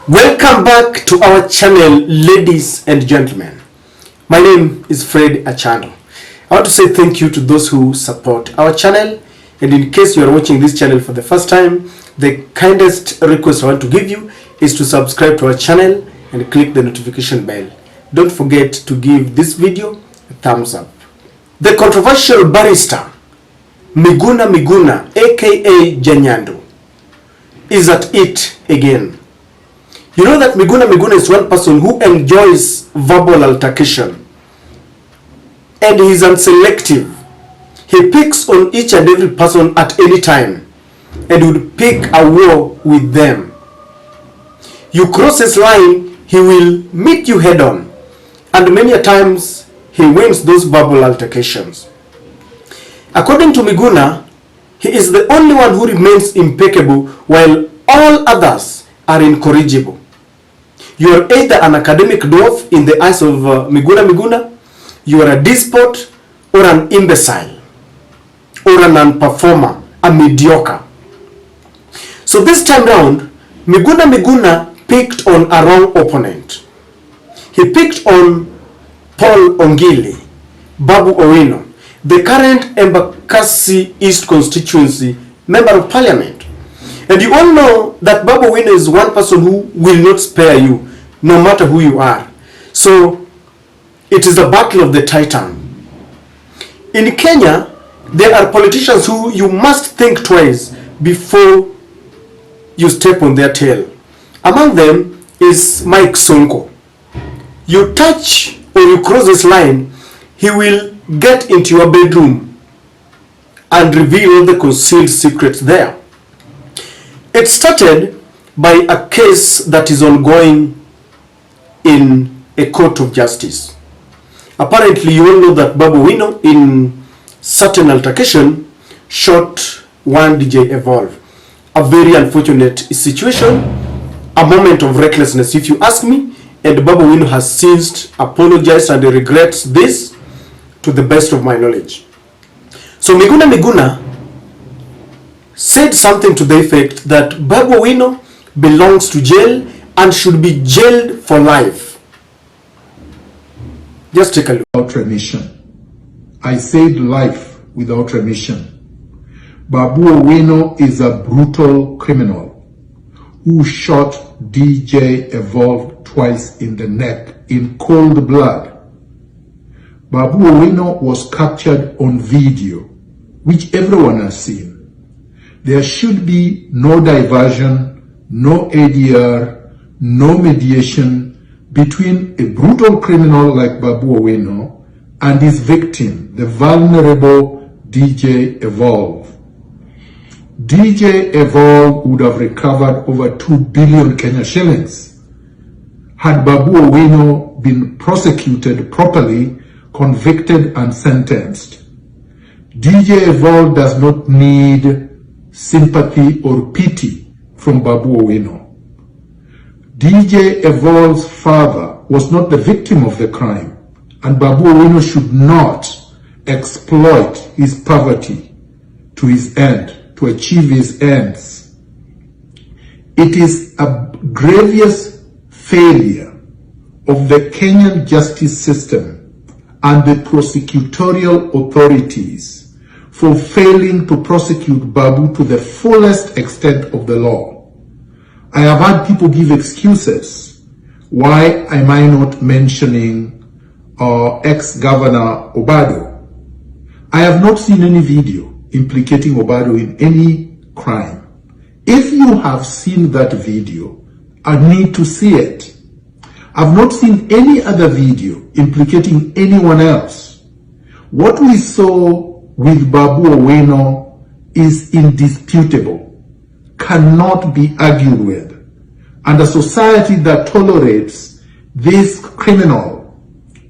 Welcome back to our channel, ladies and gentlemen. My name is Fred Achando. I want to say thank you to those who support our channel, and in case you are watching this channel for the first time, the kindest request I want to give you is to subscribe to our channel and click the notification bell. Don't forget to give this video a thumbs up. The controversial barrister Miguna aka Janyando is at it again. You know that Miguna is one person who enjoys verbal altercation, and he is unselective. He picks on each and every person at any time and would pick a war with them. You cross his line, he will meet you head on, and many a times he wins those verbal altercations. According to Miguna, he is the only one who remains impeccable while all others are incorrigible. You are either an academic dwarf in the eyes of Miguna, you are a despot, or an imbecile, or a non-performer, a mediocre. So this time round, Miguna picked on a wrong opponent. He picked on Paul Ongili, Babu Owino, the current Embakasi East constituency member of parliament. And you all know that Babu Owino is one person who will not spare you, no matter who you are. So it is the battle of the titan. In Kenya, there are politicians who you must think twice before you step on their tail. Among them is Mike Sonko. You touch or you cross this line, he will get into your bedroom and reveal all the concealed secrets there. It started by a case that is ongoing in a court of justice. Apparently, you all know that Babu Owino, in certain altercation, shot one DJ Evolve. A very unfortunate situation, a moment of recklessness if you ask me, and Babu Owino has since apologized and regrets this to the best of my knowledge. So Miguna said something to the effect that Babu Owino belongs to jail and should be jailed for life. Just take a look. Without remission. I said life without remission. Babu Owino is a brutal criminal who shot DJ Evolve twice in the neck in cold blood. Babu Owino was captured on video, which everyone has seen. There should be no diversion, no ADR, no mediation between a brutal criminal like Babu Owino and his victim, the vulnerable DJ Evolve. DJ Evolve would have recovered over 2 billion Kenya shillings had Babu Owino been prosecuted properly, convicted and sentenced. DJ Evolve does not need sympathy or pity from Babu Owino. DJ Evolve's father was not the victim of the crime, and Babu Owino should not exploit his poverty to his end, to achieve his ends. It is a grievous failure of the Kenyan justice system and the prosecutorial authorities for failing to prosecute Babu to the fullest extent of the law. I have had people give excuses. Why am I not mentioning ex-governor Obado? I have not seen any video implicating Obado in any crime. If you have seen that video, I need to see it. I've not seen any other video implicating anyone else. What we saw with Babu Owino is indisputable, cannot be argued with. And a society that tolerates this criminal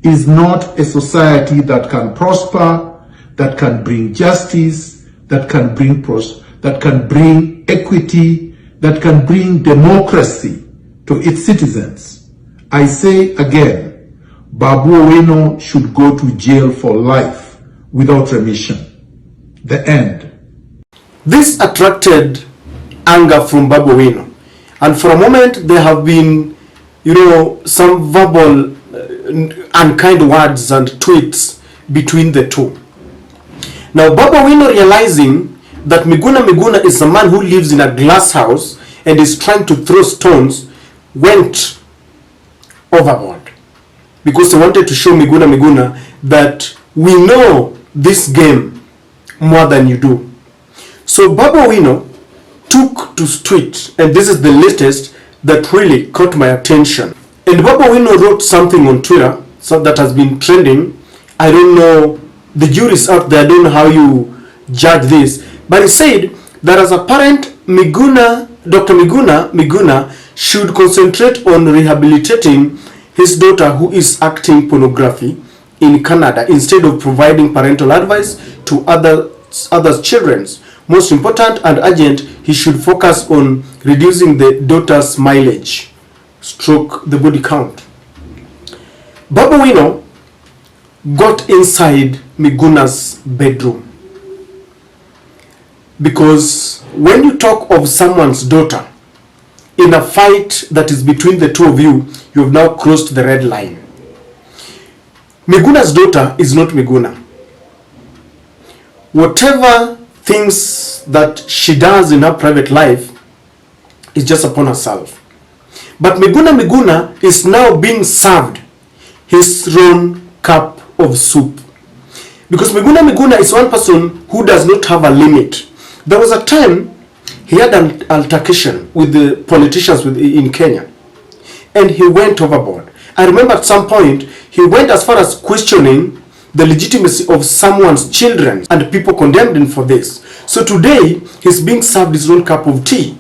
is not a society that can prosper, that can bring justice, that can bring equity, that can bring democracy to its citizens. I say again, Babu Owino should go to jail for life without remission. The end. This attracted anger from Babu Owino, And for a moment, there have been, some verbal unkind words and tweets between the two. Now, Babu realizing that Miguna is a man who lives in a glass house and is trying to throw stones, went overboard. Because they wanted to show Miguna that we know this game more than you do. So Babu took to tweet, and this is the latest that really caught my attention. And Babu wrote something on Twitter, so that has been trending. I don't know, the jury's out there, I don't know how you judge this. But he said that as a parent, Dr. Miguna should concentrate on rehabilitating his daughter who is acting pornography in Canada instead of providing parental advice to others' children's. Most important and urgent, he should focus on reducing the daughter's mileage, stroke the body count. Babu got inside Miguna's bedroom. Because when you talk of someone's daughter in a fight that is between the two of you, you have now crossed the red line. Miguna's daughter is not Miguna. Whatever things that she does in her private life is just upon herself. But Miguna is now being served his own cup of soup. Because Miguna is one person who does not have a limit. There was a time he had an altercation with the politicians in Kenya, and he went overboard. I remember at some point he went as far as questioning the legitimacy of someone's children, and people condemned him for this. So today he's being served his own cup of tea.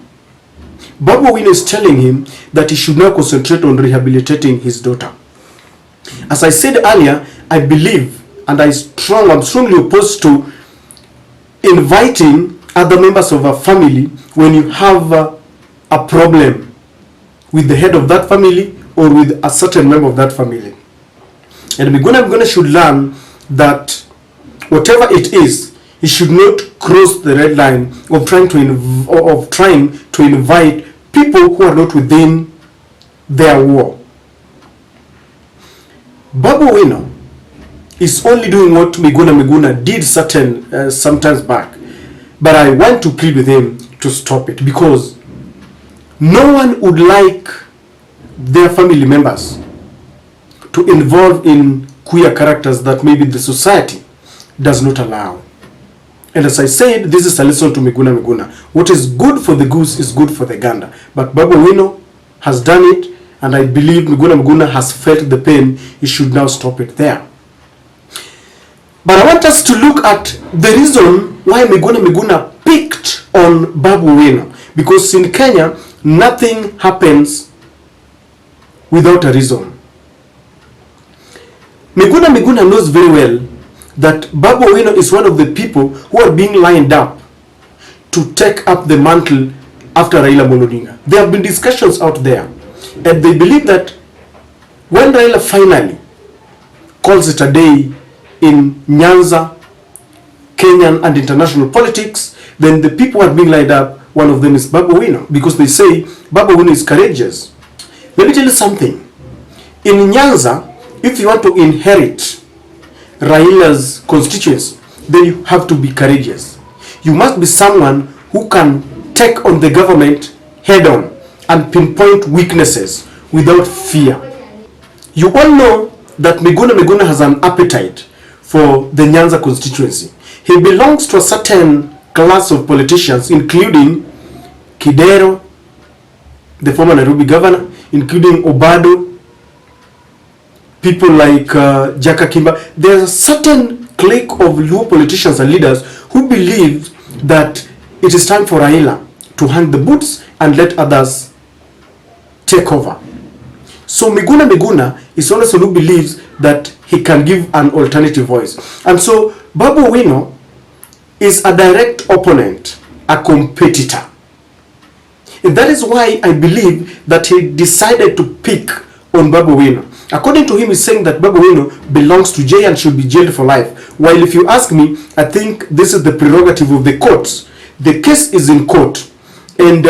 Babu is telling him that he should now concentrate on rehabilitating his daughter. As I said earlier, I believe and I'm strongly opposed to inviting other members of a family when you have a problem with the head of that family or with a certain member of that family. And Miguna should learn that whatever it is, he should not cross the red line of trying to invite people who are not within their war. Babu is only doing what Miguna did sometimes back. But I want to plead with him to stop it, because no one would like their family members to involve in queer characters that maybe the society does not allow. And as I said, this is a lesson to Miguna. What is good for the goose is good for the gander. But Babu has done it, and I believe Miguna has felt the pain. He should now stop it there. But I want us to look at the reason why Miguna picked on Babu. Because in Kenya, nothing happens without a reason. Miguna knows very well that Babu is one of the people who are being lined up to take up the mantle after Raila Odinga. There have been discussions out there, and they believe that when Raila finally calls it a day in Nyanza, Kenyan and international politics, then the people who are being lined up, one of them is Babu because they say Babu is courageous. Let me tell you something. In Nyanza, if you want to inherit Raila's constituency, then you have to be courageous. You must be someone who can take on the government head on and pinpoint weaknesses without fear. You all know that Miguna has an appetite for the Nyanza constituency. He belongs to a certain class of politicians, including Kidero, the former Nairobi governor, including Obado, people like Jaka Kimba. There's a certain clique of Luo politicians and leaders who believe that it is time for Raila to hang the boots and let others take over. So Miguna is also who believes that he can give an alternative voice. And so Babu is a direct opponent, a competitor. And that is why I believe that he decided to pick on Babu. According to him, he's saying that Babu belongs to jail and should be jailed for life. While if you ask me, I think this is the prerogative of the courts. The case is in court. And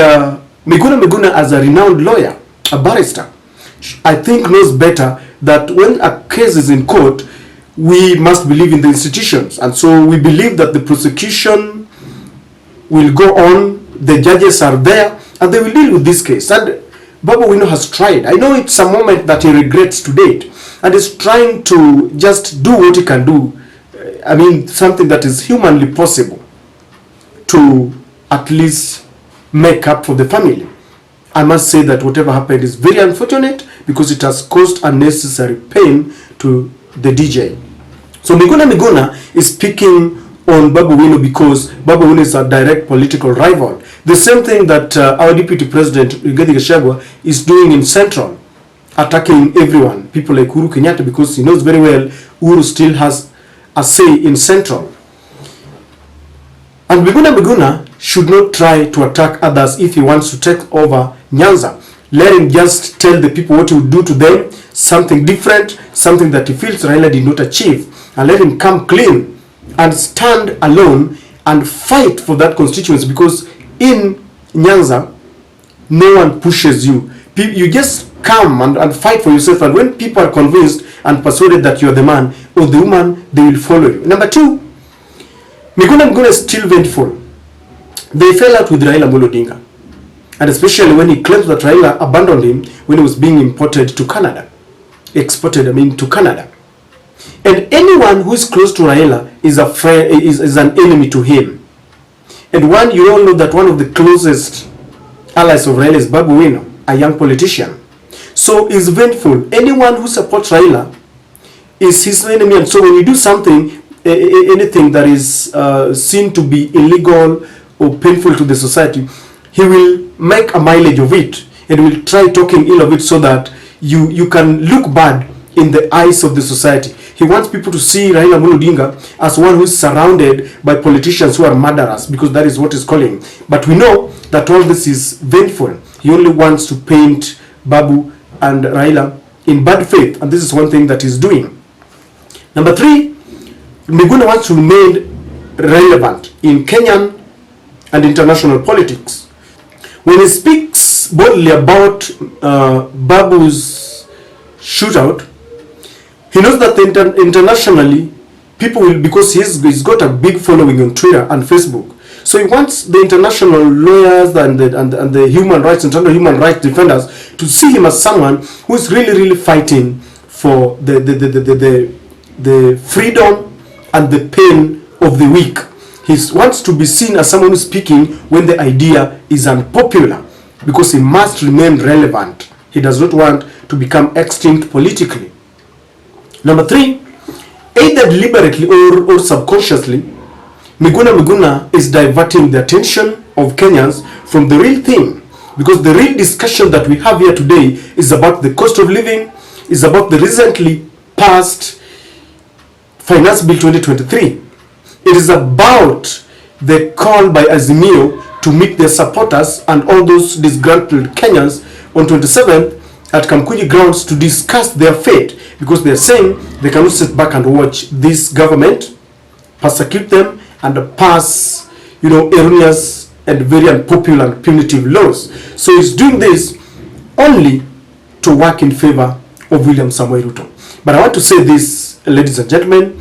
Miguna as a renowned lawyer, a barrister, I think knows better that when a case is in court, we must believe in the institutions. And so we believe that the prosecution will go on, the judges are there, and they will deal with this case. And Babu Owino has tried. I know it's a moment that he regrets to date, and is trying to just do what he can do. I mean, something that is humanly possible to at least make up for the family. I must say that whatever happened is very unfortunate because it has caused unnecessary pain to the DJ. So Miguna is speaking on Babu Owino because Babu Owino is a direct political rival. The same thing that our Deputy President Rigathi Gachagua is doing in Central, attacking everyone, people like Uhuru Kenyatta, because he knows very well Uhuru still has a say in Central. And Miguna should not try to attack others if he wants to take over Nyanza. Let him just tell the people what he will do to them, something different, something that he feels Raila did not achieve, and let him come clean and stand alone and fight for that constituency, because in Nyanza, no one pushes you. You just come and fight for yourself, and when people are convinced and persuaded that you are the man or the woman, they will follow you. Number two, Miguna is still vengeful. They fell out with Raila Odinga, and especially when he claims that Raila abandoned him when he was being exported to Canada. And anyone who is close to Raila is a friend, is an enemy to him. And you all know that one of the closest allies of Raila is Babu Owino, a young politician. So he's vengeful. Anyone who supports Raila is his enemy, and so when you do something, anything that is seen to be illegal or painful to the society, he will make a mileage of it and will try talking ill of it so that you can look bad in the eyes of the society. He wants people to see Raila Odinga as one who is surrounded by politicians who are murderers, because that is what he's calling. But we know that all this is vengeful. He only wants to paint Babu and Raila in bad faith, and this is one thing that he's doing. Number three, Miguna wants to remain relevant in Kenyan and international politics. When he speaks boldly about Babu's shootout, he knows that internationally people will, because he's got a big following on Twitter and Facebook. So he wants the international lawyers and the human rights, international human rights defenders to see him as someone who is really fighting for the freedom and the pain of the weak. He wants to be seen as someone who's speaking when the idea is unpopular, because he must remain relevant. He does not want to become extinct politically. Number three, either deliberately or subconsciously, Miguna is diverting the attention of Kenyans from the real thing, because the real discussion that we have here today is about the cost of living, is about the recently passed Finance Bill 2023. It is about the call by Azimio to meet their supporters and all those disgruntled Kenyans on 27th at Kamkunji grounds to discuss their fate, because they are saying they cannot sit back and watch this government persecute them and pass, erroneous and very unpopular and punitive laws. So he's doing this only to work in favor of William Samoei Ruto. But I want to say this, ladies and gentlemen,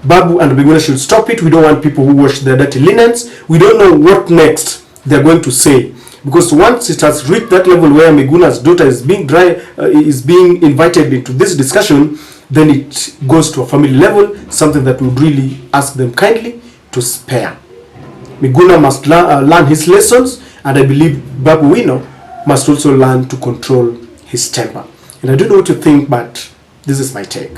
Babu and Miguna should stop it. We don't want people who wash their dirty linens. We don't know what next they're going to say, because once it has reached that level where Miguna's daughter is being invited into this discussion, then it goes to a family level, something that we would really ask them kindly to spare. Miguna must learn his lessons, and I believe Babu Owino must also learn to control his temper. And I don't know what you think, but this is my take.